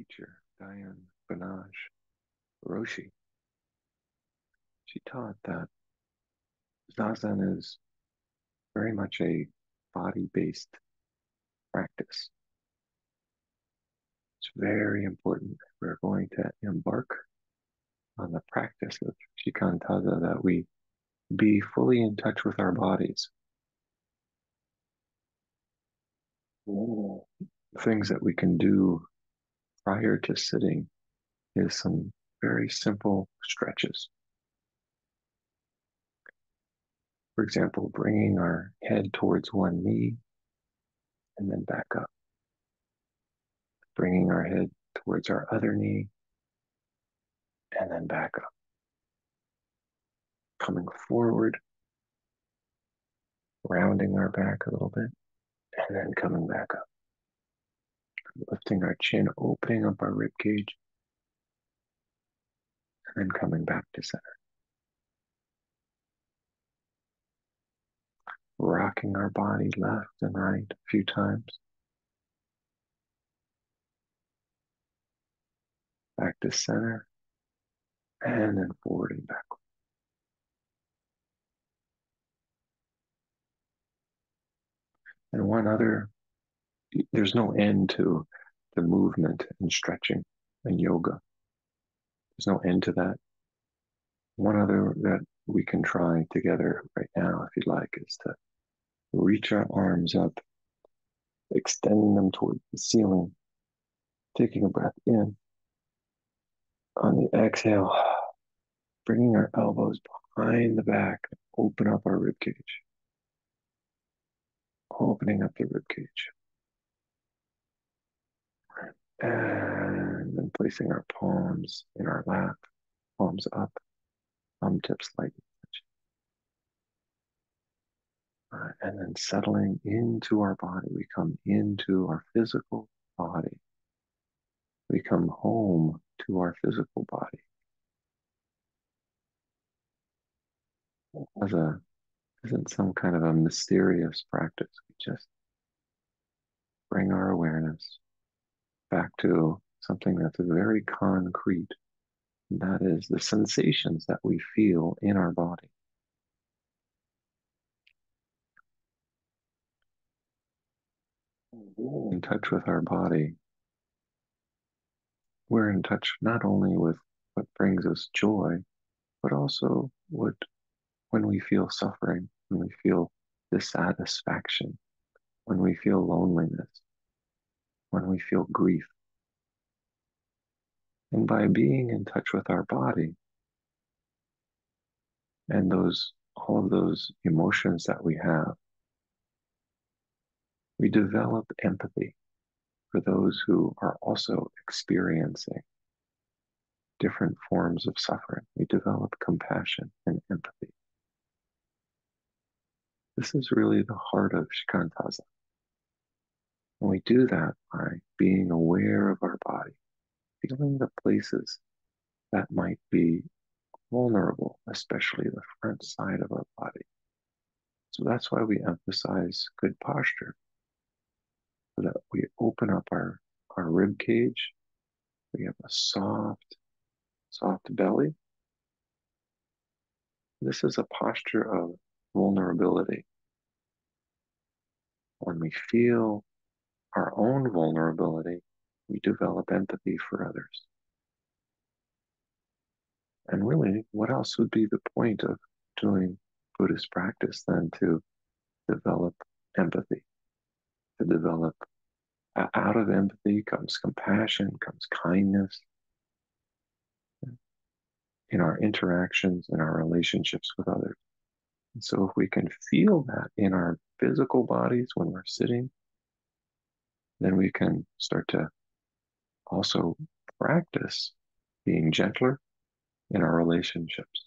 teacher, Diane Banaj Roshi, she taught that Zazen is very much a body-based practice. It's very important if we're going to embark on the practice of shikantaza that we be fully in touch with our bodies. Things that we can do prior to sitting is some very simple stretches. For example, bringing our head towards one knee and then back up, bringing our head towards our other knee and then back up, coming forward, rounding our back a little bit, and then coming back up, lifting our chin, opening up our rib cage, and then coming back to center. Rocking our body left and right a few times. Back to center, and then forward and backward. And one other, there's no end to the movement and stretching and yoga. There's no end to that. One other that we can try together right now, if you'd like, is to reach our arms up, extending them towards the ceiling, taking a breath in. On the exhale, bringing our elbows behind the back, open up our rib cage. Opening up the rib cage. And then placing our palms in our lap, palms up, thumb tips lightly touching. And then settling into our body. We come into our physical body. We come home to our physical body. As a isn't some kind of a mysterious practice. We just bring our awareness back to something that's very concrete. And that is the sensations that we feel in our body. In touch with our body, we're in touch not only with what brings us joy, but also when we feel suffering, when we feel dissatisfaction, when we feel loneliness, when we feel grief. And by being in touch with our body and all of those emotions that we have, we develop empathy for those who are also experiencing different forms of suffering. We develop compassion and empathy. This is really the heart of shikantaza. And we do that by being aware of our body, feeling the places that might be vulnerable, especially the front side of our body. So that's why we emphasize good posture, so that we open up our rib cage. We have a soft belly. This is a posture of vulnerability. When we feel our own vulnerability, we develop empathy for others. And really, what else would be the point of doing Buddhist practice than to develop empathy? To develop, out of empathy comes compassion, comes kindness in our interactions, in our relationships with others. And so if we can feel that in our physical bodies when we're sitting, then we can start to also practice being gentler in our relationships.